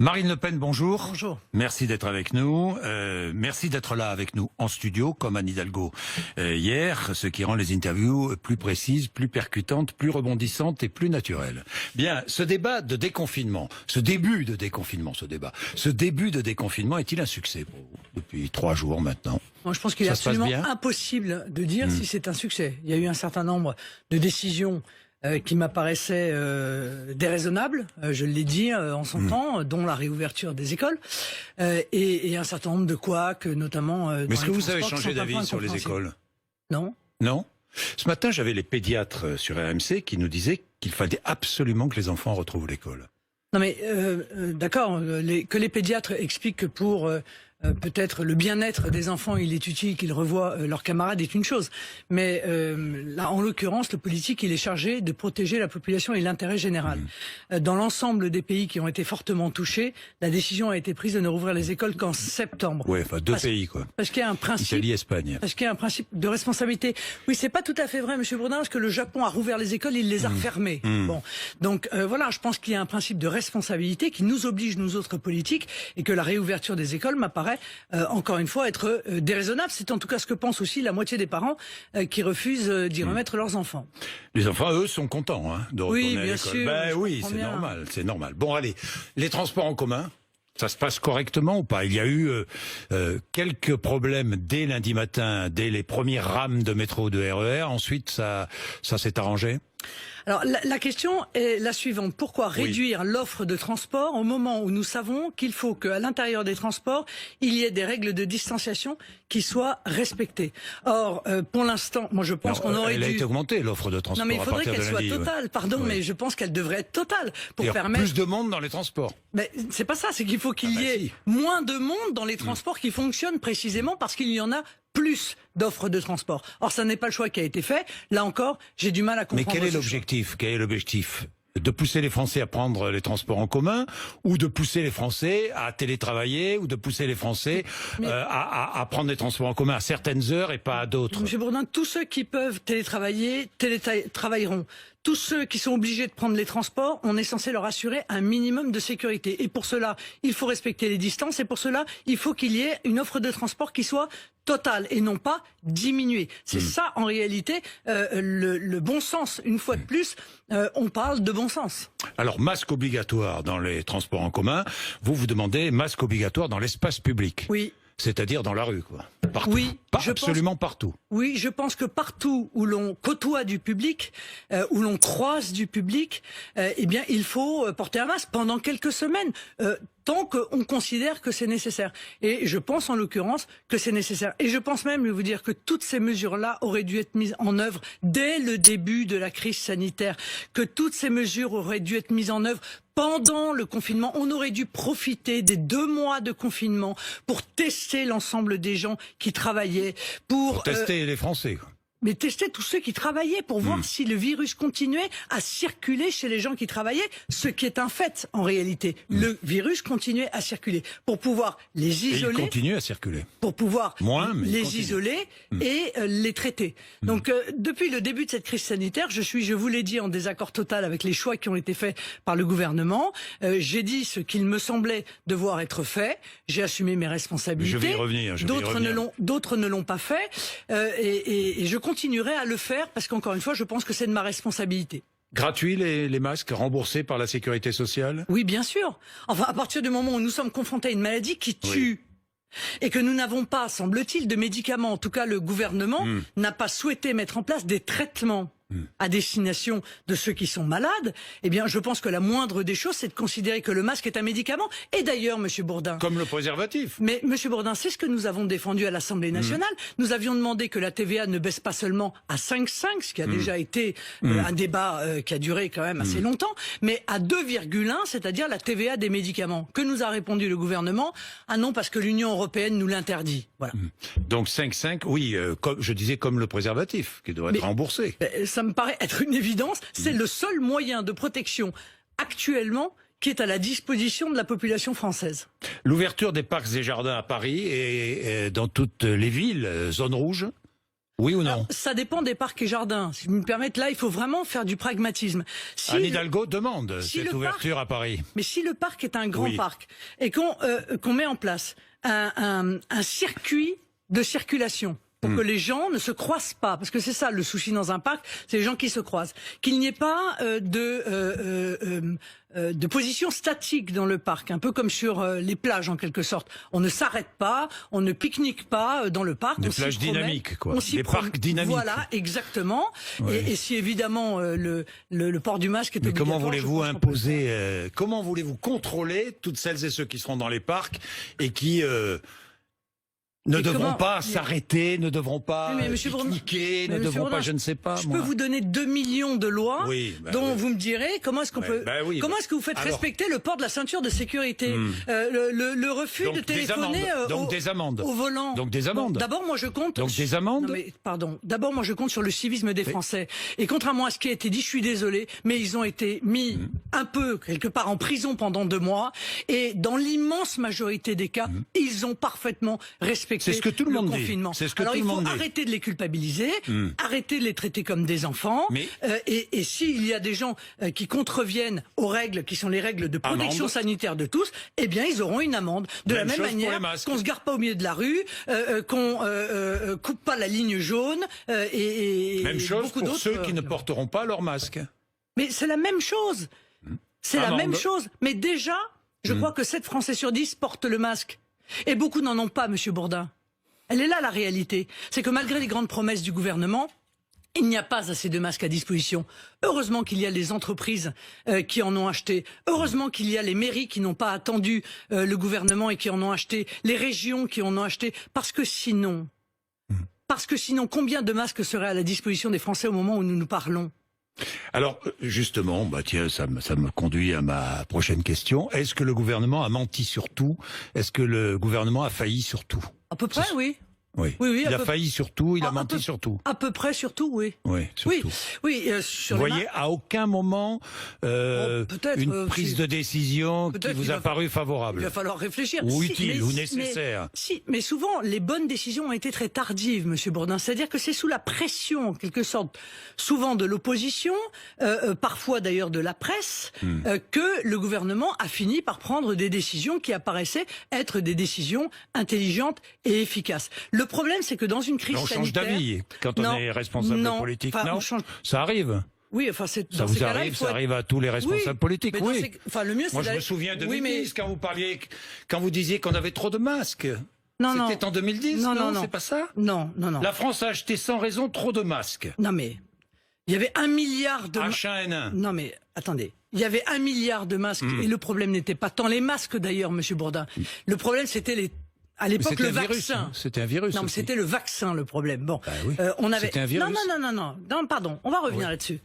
Marine Le Pen, bonjour. Bonjour. Merci d'être avec nous. Merci d'être là avec nous en studio, comme Anne Hidalgo hier, ce qui rend les interviews plus précises, plus percutantes, plus rebondissantes et plus naturelles. Bien, ce débat de déconfinement, ce début de déconfinement est-il un succès pour vous depuis 3 jours maintenant? Moi, je pense qu'il est absolument impossible de dire si c'est un succès. Il y a eu un certain nombre de décisions qui m'apparaissaient déraisonnables, je l'ai dit en son temps, dont la réouverture des écoles, et un certain nombre de couacs, notamment dans les Mais est-ce que vous avez transports changé d'avis sur les écoles? Non. Non? Ce matin, j'avais les pédiatres sur RMC qui nous disaient qu'il fallait absolument que les enfants retrouvent l'école. Non mais d'accord, que les pédiatres expliquent que pour peut-être le bien-être des enfants, il est utile qu'ils revoient leurs camarades est une chose. Mais là, en l'occurrence, le politique, il est chargé de protéger la population et l'intérêt général. Dans l'ensemble des pays qui ont été fortement touchés, la décision a été prise de ne rouvrir les écoles qu'en septembre. Oui, enfin deux pays, quoi. Parce qu'il y a un principe. Italie, Espagne. Parce qu'il y a un principe de responsabilité. Oui, c'est pas tout à fait vrai, Monsieur Bourdin, parce que le Japon a rouvert les écoles, il les a refermées. Bon, donc voilà, je pense qu'il y a un principe de responsabilité qui nous oblige, nous autres politiques, et que la réouverture des écoles m'apparaît encore une fois être déraisonnable. C'est en tout cas ce que pense aussi la moitié des parents qui refusent d'y remettre leurs enfants. Les enfants, eux, sont contents de retourner à l'école. Sûr, ben oui, c'est normal. Bon, allez, les transports en commun, ça se passe correctement ou pas? Il y a eu quelques problèmes dès lundi matin, dès les premières rames de métro, de RER. Ensuite, ça s'est arrangé? Alors la question est la suivante. Pourquoi réduire l'offre de transport au moment où nous savons qu'il faut qu'à l'intérieur des transports, il y ait des règles de distanciation qui soient respectées? Or, pour l'instant, moi je pense qu'on aurait dû... Elle a été augmentée, l'offre de transport. Non mais il faudrait qu'elle soit totale, pardon, mais je pense qu'elle devrait être totale pour permettre... Plus de monde dans les transports. Mais c'est pas ça, c'est qu'il faut qu'il y ait moins de monde dans les transports qui fonctionnent précisément parce qu'il y en a plus d'offres de transport. Or, ça n'est pas le choix qui a été fait. Là encore, j'ai du mal à comprendre. Mais quel est l'objectif? Quel est l'objectif? De pousser les Français à prendre les transports en commun, ou de pousser les Français à télétravailler, ou de pousser les Français à prendre les transports en commun à certaines heures et pas à d'autres? Monsieur Bourdin, tous ceux qui peuvent télétravailler, télétravailleront. Tous ceux qui sont obligés de prendre les transports, on est censé leur assurer un minimum de sécurité. Et pour cela, il faut respecter les distances. Et pour cela, il faut qu'il y ait une offre de transport qui soit totale et non pas diminuée. C'est ça, en réalité, le bon sens. Une fois de plus, on parle de bon sens. Alors, masque obligatoire dans les transports en commun. Vous demandez masque obligatoire dans l'espace public. Oui. C'est-à-dire dans la rue, quoi. Partout. Oui, absolument partout. Oui, je pense que partout où l'on côtoie du public, où l'on croise du public, eh bien, il faut porter un masque pendant quelques semaines, tant qu'on considère que c'est nécessaire. Et je pense en l'occurrence que c'est nécessaire. Et je pense même, je vais vous dire, que toutes ces mesures-là auraient dû être mises en œuvre dès le début de la crise sanitaire, que toutes ces mesures auraient dû être mises en œuvre pendant le confinement. On aurait dû profiter des 2 mois de confinement pour tester l'ensemble des gens qui travaillaient, pour tester les Français, quoi. Mais tester tous ceux qui travaillaient pour voir si le virus continuait à circuler chez les gens qui travaillaient, ce qui est un fait en réalité. Le virus continuait à circuler pour pouvoir les isoler. Et il continue à circuler. Pour pouvoir les isoler et les traiter. Donc depuis le début de cette crise sanitaire, je vous l'ai dit, en désaccord total avec les choix qui ont été faits par le gouvernement. J'ai dit ce qu'il me semblait devoir être fait. J'ai assumé mes responsabilités. Je vais y revenir. D'autres ne l'ont pas fait. Et je continuerai à le faire parce qu'encore une fois, je pense que c'est de ma responsabilité. Gratuits les masques, remboursés par la sécurité sociale? Oui, bien sûr. Enfin, à partir du moment où nous sommes confrontés à une maladie qui tue, et que nous n'avons pas, semble-t-il, de médicaments, en tout cas le gouvernement n'a pas souhaité mettre en place des traitements à destination de ceux qui sont malades, eh bien je pense que la moindre des choses, c'est de considérer que le masque est un médicament. Et d'ailleurs, Monsieur Bourdin... Comme le préservatif. Mais Monsieur Bourdin, c'est ce que nous avons défendu à l'Assemblée nationale. Nous avions demandé que la TVA ne baisse pas seulement à 5,5, ce qui a déjà été un débat qui a duré quand même assez longtemps, mais à 2,1, c'est-à-dire la TVA des médicaments. Que nous a répondu le gouvernement? Ah non, parce que l'Union européenne nous l'interdit. Voilà. Donc 5,5, oui, comme je disais, comme le préservatif, qui doit être remboursé. Ça me paraît être une évidence. C'est le seul moyen de protection actuellement qui est à la disposition de la population française. L'ouverture des parcs et jardins à Paris et dans toutes les villes, zones rouges? Oui ou non? Alors, ça dépend des parcs et jardins. Si vous me permettez, là, il faut vraiment faire du pragmatisme. Si Anne Hidalgo demande si cette le ouverture à Paris. Mais si le parc est un grand Oui. parc et qu'on met en place un circuit de circulation pour que les gens ne se croisent pas, parce que c'est ça le souci dans un parc, c'est les gens qui se croisent, qu'il n'y ait pas de position statique dans le parc, un peu comme sur les plages en quelque sorte. On ne s'arrête pas, on ne pique-nique pas dans le parc. Des on s'y plages promène, dynamiques, quoi. on s'y Des parcs dynamiques. Voilà, exactement. Ouais. Et si évidemment le port du masque est Mais obligatoire, comment je voulez-vous pense qu'on peut le faire. imposer, comment voulez-vous contrôler toutes celles et ceux qui seront dans les parcs et qui ne Et devront comment- pas s'arrêter, ne devront pas Oui, mais monsieur Bourdin- pique-niquer, mais ne monsieur devront pas, Bourdin, je ne sais pas, Je moi. peux vous donner 2 millions de lois Oui, bah dont oui. vous me direz comment est-ce qu'on Ouais, peut bah oui, comment bah- est-ce que vous faites alors- respecter le port de la ceinture de sécurité, le refus Donc de des téléphoner amendes. Donc au, des amendes. au volant. Donc des Bon, amendes. D'abord moi je compte Donc des amendes. Non mais pardon. D'abord moi je compte sur le civisme des Français. Et contrairement à ce qui a été dit, je suis désolé, mais ils ont été mis un peu quelque part en prison pendant 2 mois et dans l'immense majorité des cas, ils ont parfaitement respecté C'est ce que tout le monde dit. confinement. C'est ce que Alors tout il le faut monde dit. arrêter de les culpabiliser, arrêter de les traiter comme des enfants. Mais- Et s'il y a des gens qui contreviennent aux règles qui sont les règles de protection Amende. sanitaire de tous, eh bien ils auront une amende. De Même la même chose pour les manière masques. qu'on se gare pas au milieu de la rue, qu'on coupe pas la ligne jaune et Même chose beaucoup pour d'autres. ceux qui ne porteront pas leur masque. Mais c'est la même chose. C'est la Amende. même chose. Mais déjà, je crois que 7 Français sur 10 portent le masque. Et beaucoup n'en ont pas, Monsieur Bourdin. Elle est là la réalité. C'est que malgré les grandes promesses du gouvernement, il n'y a pas assez de masques à disposition. Heureusement qu'il y a les entreprises qui en ont acheté. Heureusement qu'il y a les mairies qui n'ont pas attendu le gouvernement et qui en ont acheté. Les régions qui en ont acheté. Parce que sinon, combien de masques seraient à la disposition des Français au moment où nous nous parlons ? Alors, justement, bah tiens, ça me conduit à ma prochaine question. Est-ce que le gouvernement a menti sur tout? Est-ce que le gouvernement a failli sur tout? À peu près, oui. Oui. Oui, Il à a peu- failli sur tout, il a À menti peu- sur tout. À peu près, surtout, oui. Oui, sur Oui, tout. oui. Sur Vous les voyez, à aucun moment, peut-être, une prise si- de décision qui peut-être vous qu'il a va- paru Il favorable. va falloir réfléchir. Ou Si, utile, mais- ou nécessaire. Mais souvent, les bonnes décisions ont été très tardives, Monsieur Bourdin. C'est-à-dire que c'est sous la pression, en quelque sorte, souvent de l'opposition, parfois d'ailleurs de la presse, que le gouvernement a fini par prendre des décisions qui apparaissaient être des décisions intelligentes et efficaces. Le problème, c'est que dans une crise On change sanitaire... d'avis quand on Non, est responsable non, politique, enfin, non? on change- Ça arrive. Oui, enfin, c'est Ça dans vous ces cas-là, arrive, il faut ça être- arrive à tous les responsables Oui, politiques, mais dans oui. ces- enfin, le mieux, c'est Moi, je d'aller- me souviens de Oui, 2010, quand vous disiez qu'on avait trop de masques. Non, C'était en 2010, non, c'est pas ça? Non. La France a acheté sans raison trop de masques. Non, mais il y avait 1 milliard de... H1N1. Non, mais attendez. Il y avait 1 milliard de masques et le problème n'était pas tant les masques d'ailleurs, Monsieur Bourdin. Le problème, c'était à l'époque C'était le un virus, vaccin. hein. C'était un virus. Non, mais aussi. c'était le vaccin le problème. Bon, Bah oui. on avait. C'était un virus. Non, pardon. On va revenir là-dessus.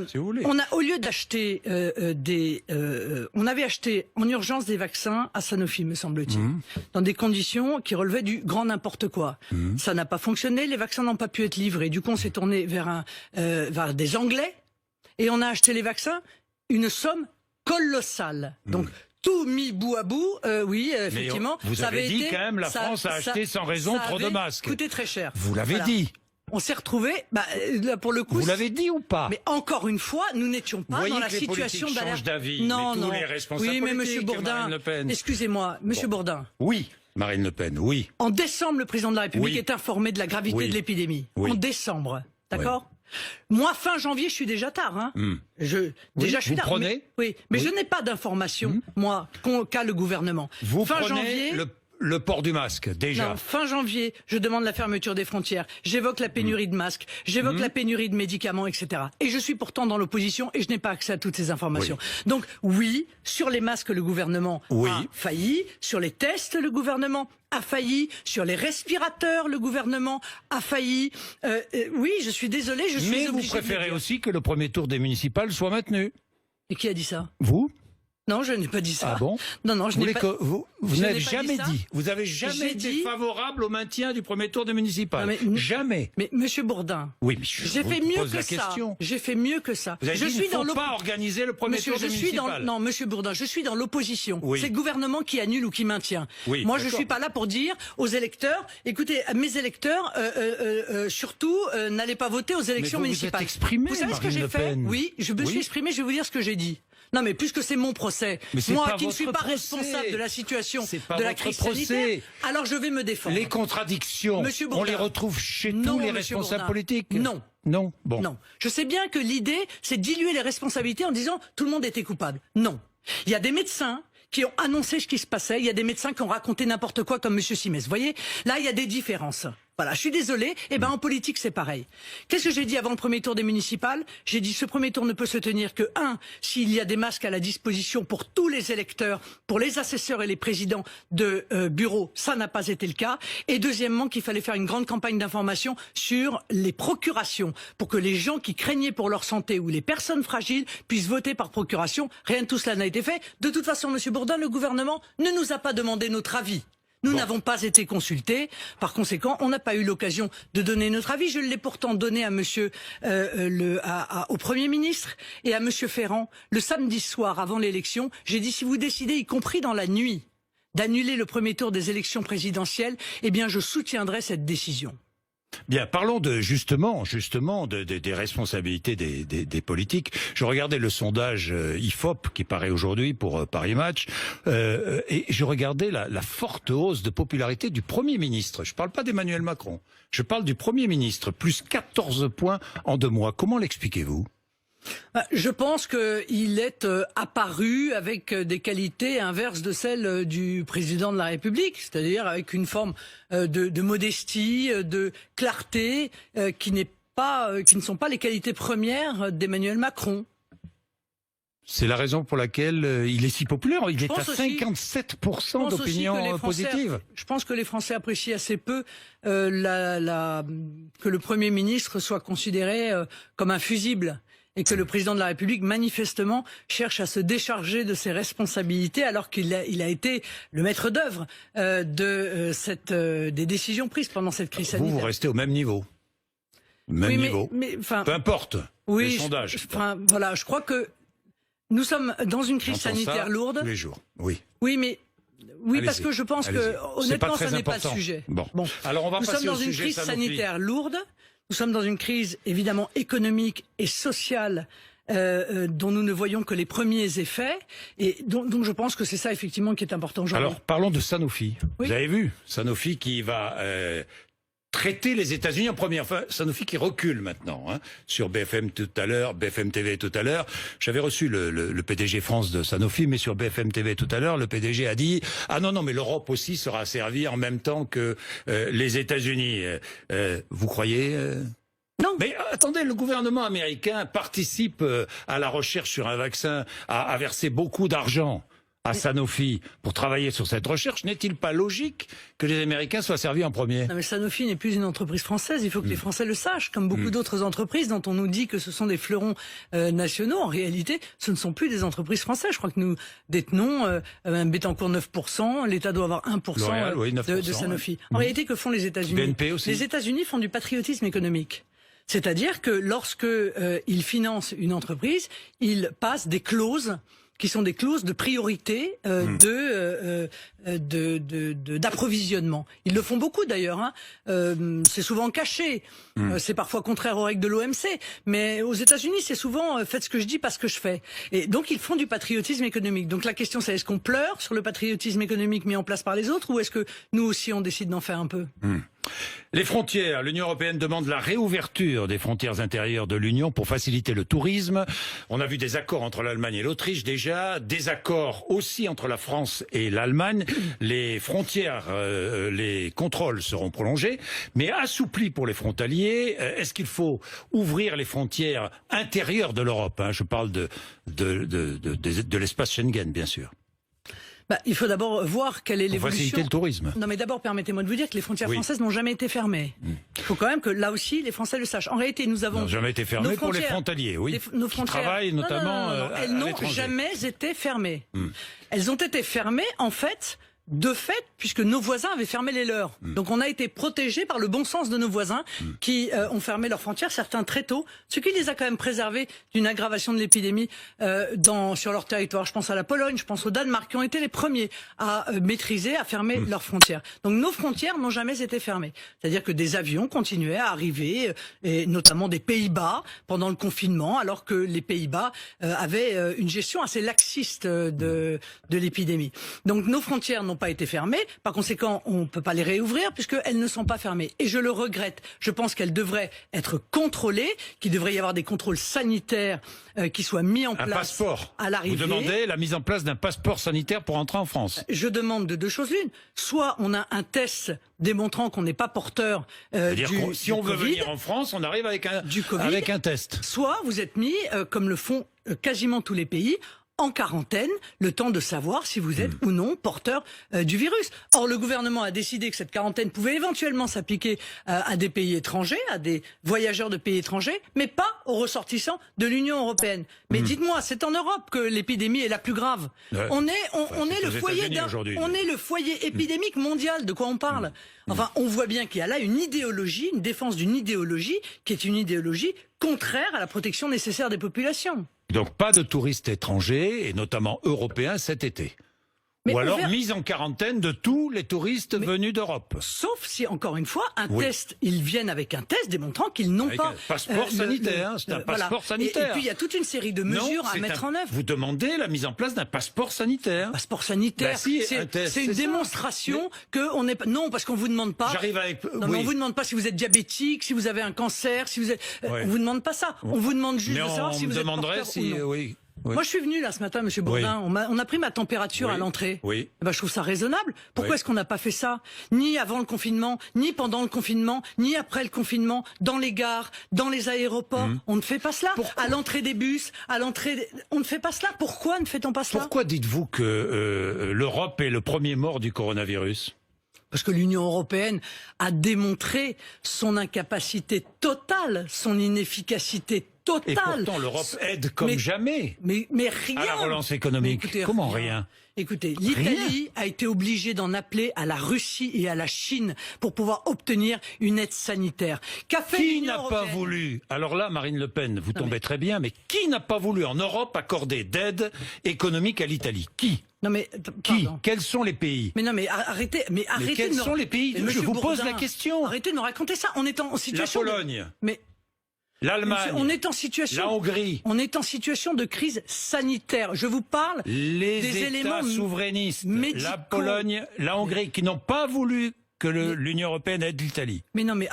Si vous voulez. On a, au lieu d'acheter on avait acheté en urgence des vaccins à Sanofi, me semble-t-il, dans des conditions qui relevaient du grand n'importe quoi. Ça n'a pas fonctionné. Les vaccins n'ont pas pu être livrés. Du coup, on s'est tourné vers vers des Anglais et on a acheté les vaccins une somme colossale. Donc tout mis bout à bout, oui, effectivement. vous ça avez avait dit été, quand même, la France a acheté sans raison ça trop de avait masques. Coûté très cher. Vous l'avez Voilà. dit. On s'est retrouvé, là pour le coup. Vous l'avez dit ou pas? Mais encore une fois, nous n'étions Vous pas voyez dans la que les situation politiques d'alerte. changent d'avis, Non, mais tous non. les responsables oui, mais politiques, Monsieur Bourdin, Marine Le Pen. excusez-moi, Monsieur Bourdin. Oui, Marine Le Pen, oui. En décembre, le président de la République Oui. est informé de la gravité Oui. de l'épidémie. Oui. En décembre, d'accord. Moi, fin janvier, je suis déjà tard. Hein. Déjà, je suis vous tard. prenez Mais je n'ai pas d'informations, moi, qu'a le gouvernement. Vous fin prenez janvier, le port du masque, déjà. non, fin janvier, je demande la fermeture des frontières. J'évoque la pénurie de masques. J'évoque la pénurie de médicaments, etc. Et je suis pourtant dans l'opposition et je n'ai pas accès à toutes ces informations. Donc oui, sur les masques, le gouvernement a failli. Sur les tests, le gouvernement a failli. Sur les respirateurs, le gouvernement a failli. Oui, je suis désolé, je suis Mais vous obligée de le préférez dire. aussi que le premier tour des municipales soit maintenu. Et qui a dit ça? Vous? Non, je n'ai pas dit ça. Ah bon? Non, non, je Vous n'ai voulez pas... que vous je n'avez n'ai pas jamais ça. dit. Vous avez jamais J'ai été dit- favorable au maintien du premier tour des municipales. Non, mais- Jamais. Mais Monsieur Bourdin, Oui, mais j'ai vous fait mieux pose que la ça. question. J'ai fait mieux que ça. Vous avez je dit, suis il ne dans faut pas organiser le premier Monsieur, tour je des suis municipales. non, Monsieur Bourdin, je suis dans l'opposition. Oui. C'est le gouvernement qui annule ou qui maintient. Oui, Moi, je d'accord. suis pas là pour dire aux électeurs, écoutez, mes électeurs, surtout, n'allez pas voter aux élections vous vous municipales. êtes exprimé, Vous savez ce que Marine j'ai Le fait? Pen. Oui, je me Oui. suis exprimé. Je vais vous dire ce que j'ai dit. Non, mais puisque c'est mon procès, Mais c'est moi pas qui ne suis votre pas procès. responsable de la situation C'est pas de la votre crise procès. sanitaire, alors je vais me défendre. Les contradictions, Monsieur on Bourdin. les retrouve chez Non, tous les Monsieur responsables Bourdin. politiques. Non. Non. Bon. Non. Je sais bien que l'idée, c'est de diluer les responsabilités en disant tout le monde était coupable. Non. Il y a des médecins qui ont annoncé ce qui se passait. Il y a des médecins qui ont raconté n'importe quoi comme Monsieur Simès. Vous voyez, là, il y a des différences. Voilà, je suis désolé. Eh ben, en politique, c'est pareil. Qu'est-ce que j'ai dit avant le premier tour des municipales? J'ai dit ce premier tour ne peut se tenir que s'il y a des masques à la disposition pour tous les électeurs, pour les assesseurs et les présidents de bureaux, ça n'a pas été le cas. Et deuxièmement, qu'il fallait faire une grande campagne d'information sur les procurations pour que les gens qui craignaient pour leur santé ou les personnes fragiles puissent voter par procuration. Rien de tout cela n'a été fait. De toute façon, Monsieur Bourdin, le gouvernement ne nous a pas demandé notre avis. Nous n'avons pas été consultés. Par conséquent, on n'a pas eu l'occasion de donner notre avis. Je l'ai pourtant donné à Monsieur, au Premier ministre et à Monsieur Ferrand le samedi soir avant l'élection. J'ai dit si vous décidez, y compris dans la nuit, d'annuler le premier tour des élections présidentielles, eh bien, je soutiendrai cette décision. Bien, parlons justement des responsabilités des politiques. Je regardais le sondage IFOP qui paraît aujourd'hui pour Paris Match, et je regardais la forte hausse de popularité du Premier ministre. Je ne parle pas d'Emmanuel Macron, je parle du Premier ministre, plus 14 points en 2 mois. Comment l'expliquez-vous ? Je pense qu'il est apparu avec des qualités inverses de celles du président de la République, c'est-à-dire avec une forme de modestie, de clarté, qui ne sont pas les qualités premières d'Emmanuel Macron. C'est la raison pour laquelle il est si populaire. Il est à 57% d'opinion positive. Je pense que les Français apprécient assez peu que le Premier ministre soit considéré comme un fusible. Et que le président de la République, manifestement, cherche à se décharger de ses responsabilités alors qu'il a été le maître d'œuvre des décisions prises pendant cette crise sanitaire. Vous restez au même niveau. Même niveau. Peu importe les sondages. Voilà, je crois que nous sommes dans une crise sanitaire lourde. Tous les jours, oui. Oui, parce que je pense que, honnêtement, ça n'est pas le sujet. Bon. Alors on va passer au sujet. Nous sommes dans une crise sanitaire lourde. Nous sommes dans une crise évidemment économique et sociale dont nous ne voyons que les premiers effets. Et donc je pense que c'est ça effectivement qui est important aujourd'hui. Alors parlons de Sanofi. Oui. Vous avez vu Sanofi qui va traiter les États-Unis en première. Enfin, Sanofi qui recule maintenant. Sur BFM tout à l'heure, BFM TV tout à l'heure. J'avais reçu le PDG France de Sanofi, mais sur BFM TV tout à l'heure, le PDG a dit « Ah non, mais l'Europe aussi sera servie en même temps que les États-Unis. » Vous croyez Non. Mais attendez, le gouvernement américain participe à la recherche sur un vaccin, a versé beaucoup d'argent à Sanofi pour travailler sur cette recherche. N'est-il pas logique que les Américains soient servis en premier? Non, mais Sanofi n'est plus une entreprise française. Il faut que les Français le sachent. Comme beaucoup d'autres entreprises dont on nous dit que ce sont des fleurons nationaux, en réalité, ce ne sont plus des entreprises françaises. Je crois que nous détenons un Bettencourt 9%. L'État doit avoir 1% L'Oréal, oui, 9%, de Sanofi. En réalité, que font les États-Unis? BNP aussi. Les États-Unis font du patriotisme économique. C'est-à-dire que lorsque ils financent une entreprise, ils passent des clauses qui sont des clauses de priorité d'approvisionnement. Ils le font beaucoup d'ailleurs. C'est souvent caché. C'est parfois contraire aux règles de l'OMC. Mais aux États-Unis, c'est souvent faites ce que je dis, pas ce que je fais. Et donc ils font du patriotisme économique. Donc la question, c'est est-ce qu'on pleure sur le patriotisme économique mis en place par les autres, ou est-ce que nous aussi on décide d'en faire un peu? Les frontières. L'Union européenne demande la réouverture des frontières intérieures de l'Union pour faciliter le tourisme. On a vu des accords entre l'Allemagne et l'Autriche déjà, des accords aussi entre la France et l'Allemagne. Les frontières, les contrôles seront prolongés, mais assouplis pour les frontaliers. Est-ce qu'il faut ouvrir les frontières intérieures de l'Europe? Je parle de l'espace Schengen, bien sûr. Il faut d'abord voir quelle est Pour l'évolution. faciliter le tourisme. Non, mais d'abord, permettez-moi de vous dire que les frontières françaises n'ont jamais été fermées. Il faut quand même que là aussi, les Français le sachent. En réalité, nous avons... N'ont jamais été fermées pour les frontaliers, oui. Nos qui frontières... travaillent notamment elles à n'ont l'étranger. jamais été fermées. Elles ont été fermées, en fait... De fait, puisque nos voisins avaient fermé les leurs. Donc on a été protégés par le bon sens de nos voisins qui ont fermé leurs frontières, certains très tôt, ce qui les a quand même préservés d'une aggravation de l'épidémie sur leur territoire. Je pense à la Pologne, je pense au Danemark, qui ont été les premiers à maîtriser, à fermer leurs frontières. Donc nos frontières n'ont jamais été fermées. C'est-à-dire que des avions continuaient à arriver, et notamment des Pays-Bas, pendant le confinement, alors que les Pays-Bas avaient une gestion assez laxiste de l'épidémie. Donc nos frontières n'ont pas été fermées. Par conséquent, on ne peut pas les réouvrir puisqu'elles ne sont pas fermées. Et je le regrette. Je pense qu'elles devraient être contrôlées, qu'il devrait y avoir des contrôles sanitaires qui soient mis en place. Un passeport. À l'arrivée. Vous demandez la mise en place d'un passeport sanitaire pour entrer en France. Je demande de deux choses l'une. Soit on a un test démontrant qu'on n'est pas porteur Si on veut Covid, venir en France, on arrive avec un test. Soit vous êtes mis, comme le font quasiment tous les pays, en quarantaine, le temps de savoir si vous êtes ou non porteur du virus. Or, le gouvernement a décidé que cette quarantaine pouvait éventuellement s'appliquer à des pays étrangers, à des voyageurs de pays étrangers, mais pas aux ressortissants de l'Union européenne. Mais dites-moi, c'est en Europe que l'épidémie est la plus grave. Ouais. On est le foyer épidémique mondial. De quoi on parle? Enfin, on voit bien qu'il y a là une idéologie, une défense d'une idéologie qui est une idéologie contraire à la protection nécessaire des populations. Donc pas de touristes étrangers, et notamment européens, cet été. Mais Ou alors mise en quarantaine de tous les touristes venus d'Europe. Sauf si, encore une fois, ils viennent avec un test démontrant qu'ils n'ont pas... Un passeport sanitaire, c'est un passeport sanitaire. Et puis il y a toute une série de mesures à mettre en œuvre. Vous demandez la mise en place d'un passeport sanitaire. Passeport sanitaire, si, c'est une démonstration que on n'est pas... Non, parce qu'on vous demande pas... J'arrive avec... Non, mais on vous demande pas si vous êtes diabétique, si vous avez un cancer, si vous êtes... on vous demande pas ça. On vous demande juste de savoir si vous êtes porteur ou non. Oui. Moi, je suis venu là ce matin, Monsieur Bourdin. On a pris ma température à l'entrée. Oui. Je trouve ça raisonnable. Pourquoi est-ce qu'on n'a pas fait ça, ni avant le confinement, ni pendant le confinement, ni après le confinement, dans les gares, dans les aéroports? On ne fait pas cela. À l'entrée des bus, on ne fait pas cela. Pourquoi ne fait-on pas cela? Pourquoi dites-vous que l'Europe est le premier mort du coronavirus? Parce que l'Union européenne a démontré son incapacité totale, son inefficacité totale. Et pourtant, l'Europe aide comme jamais mais rien. à la relance économique. Écoutez, Comment rien? Écoutez, l'Italie a été obligée d'en appeler à la Russie et à la Chine pour pouvoir obtenir une aide sanitaire. Qu'a fait Qui l'Union n'a pas européenne? voulu? Alors là, Marine Le Pen, vous tombez très bien, mais qui n'a pas voulu en Europe accorder d'aide économique à l'Italie? Qui? Non mais Qui? pardon. Quels sont les pays? Mais non mais arrêtez, Quels sont les pays? Mais Je Monsieur vous pose Bourdin, la question. Arrêtez de nous raconter ça. On est en La situation. Pologne, Mais l'Allemagne, on est en situation. la Hongrie, On est en situation de crise sanitaire. Je vous parle les des États éléments souverainistes, médicaux. la Pologne, la Hongrie, qui n'ont pas voulu que l'Union européenne aide l'Italie. Mais non mais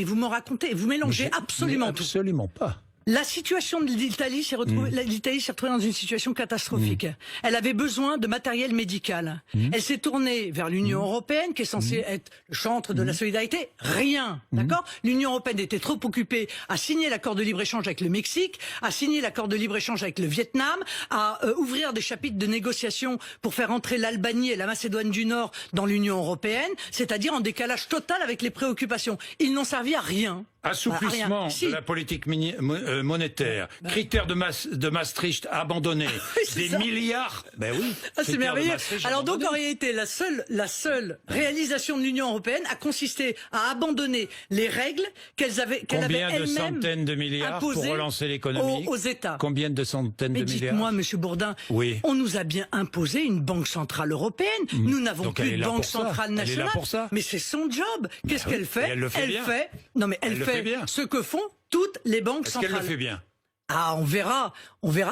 vous me racontez, vous mélangez absolument tout. Absolument pas. La situation de l'Italie s'est retrouvée, l'Italie s'est retrouvée dans une situation catastrophique. Elle avait besoin de matériel médical. Elle s'est tournée vers l'Union européenne, qui est censée être le chantre de la solidarité. Rien, d'accord? L'Union européenne était trop occupée à signer l'accord de libre-échange avec le Mexique, à signer l'accord de libre-échange avec le Vietnam, à ouvrir des chapitres de négociations pour faire entrer l'Albanie et la Macédoine du Nord dans l'Union européenne, c'est-à-dire en décalage total avec les préoccupations. Ils n'ont servi à rien. Assouplissement Si. de la politique monétaire, critères de Maastricht abandonnés, c'est des ça. milliards. Ben oui. Ah, c'est critères de merveilleux. Maastricht Alors donc abandonnés. en réalité, la seule réalisation de l'Union européenne a consisté à abandonner les règles qu'elle avait Combien de elle-même centaines de milliards pour imposées relancer l'économie aux États. Combien de centaines Mais de milliards? dites-moi, Monsieur Bourdin, Oui. on nous a bien imposé une banque centrale européenne. Nous n'avons Donc elle plus est de là banque pour ça. centrale Elle est là nationale. pour ça. Mais c'est son job. Qu'est-ce oui. qu'elle fait? Et elle le fait bien. Non mais elle le fait fait bien. ce que font toutes les banques Est-ce centrales. qu'elle le fait bien? Ah, on verra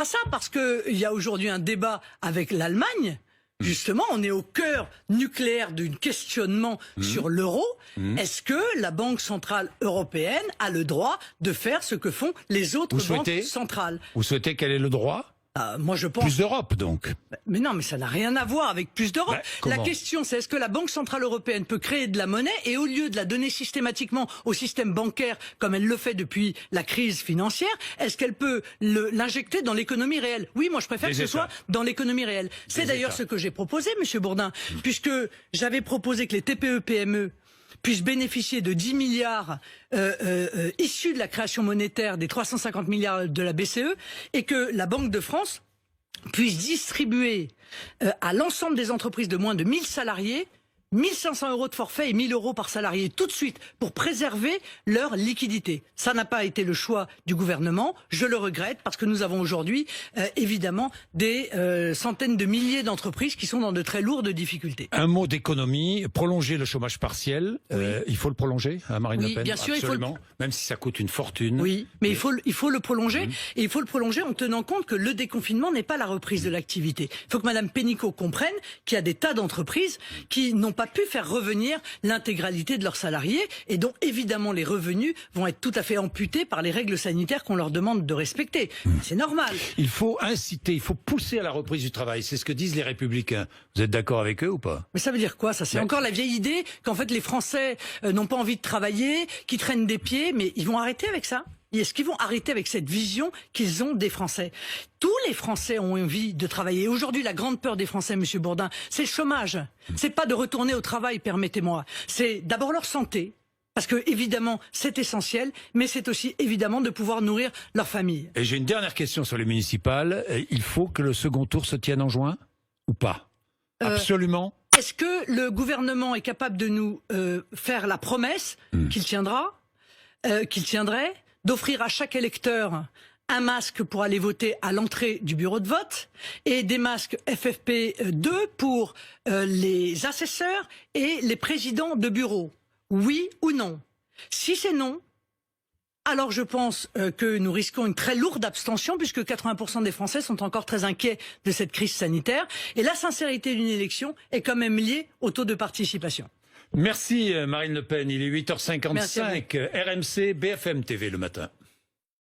ça parce que il y a aujourd'hui un débat avec l'Allemagne. Justement, on est au cœur nucléaire d'un questionnement sur l'euro. Est-ce que la Banque centrale européenne a le droit de faire ce que font les autres banques centrales? Vous souhaitez qu'elle ait le droit? Moi, je pense... Plus d'Europe, donc. Mais non, mais ça n'a rien à voir avec plus d'Europe. Comment La question, c'est est-ce que la Banque Centrale Européenne peut créer de la monnaie et au lieu de la donner systématiquement au système bancaire, comme elle le fait depuis la crise financière, est-ce qu'elle peut l'injecter dans l'économie réelle? Oui, moi je préfère que ce soit dans l'économie réelle. C'est d'ailleurs ce que j'ai proposé, Monsieur Bourdin, puisque j'avais proposé que les TPE-PME puissent bénéficier de 10 milliards issus de la création monétaire des 350 milliards de la BCE et que la Banque de France puisse distribuer à l'ensemble des entreprises de moins de 1000 salariés 1500 € de forfait et 1000 € par salarié tout de suite pour préserver leur liquidité. Ça n'a pas été le choix du gouvernement. Je le regrette parce que nous avons aujourd'hui évidemment des centaines de milliers d'entreprises qui sont dans de très lourdes difficultés. Un mot d'économie, prolonger le chômage partiel. Oui. Il faut le prolonger, hein, Marine Le Pen. Bien sûr, absolument. Même si ça coûte une fortune. Oui, mais il faut le prolonger. Et il faut le prolonger en tenant compte que le déconfinement n'est pas la reprise de l'activité. Il faut que Madame Pénicaud comprenne qu'il y a des tas d'entreprises qui n'ont pas pu faire revenir l'intégralité de leurs salariés et dont évidemment les revenus vont être tout à fait amputés par les règles sanitaires qu'on leur demande de respecter. C'est normal. Il faut inciter, il faut pousser à la reprise du travail. C'est ce que disent les Républicains. Vous êtes d'accord avec eux ou pas? Mais ça veut dire quoi ça? C'est encore la vieille idée qu'en fait les Français n'ont pas envie de travailler, qui traînent des pieds, mais ils vont arrêter avec ça? Est-ce qu'ils vont arrêter avec cette vision qu'ils ont des Français? Tous les Français ont envie de travailler. Aujourd'hui, la grande peur des Français, Monsieur Bourdin, c'est le chômage. C'est pas de retourner au travail, permettez-moi. C'est d'abord leur santé. Parce que, évidemment, c'est essentiel, mais c'est aussi, évidemment, de pouvoir nourrir leur famille. Et j'ai une dernière question sur les municipales. Il faut que le second tour se tienne en juin ou pas? Absolument. Est-ce que le gouvernement est capable de nous faire la promesse qu'il tiendrait, d'offrir à chaque électeur un masque pour aller voter à l'entrée du bureau de vote et des masques FFP2 pour les assesseurs et les présidents de bureau? Oui ou non? Si c'est non, alors je pense que nous risquons une très lourde abstention puisque 80% des Français sont encore très inquiets de cette crise sanitaire. Et la sincérité d'une élection est quand même liée au taux de participation. Merci Marine Le Pen, il est 8h55, RMC, BFM TV le matin.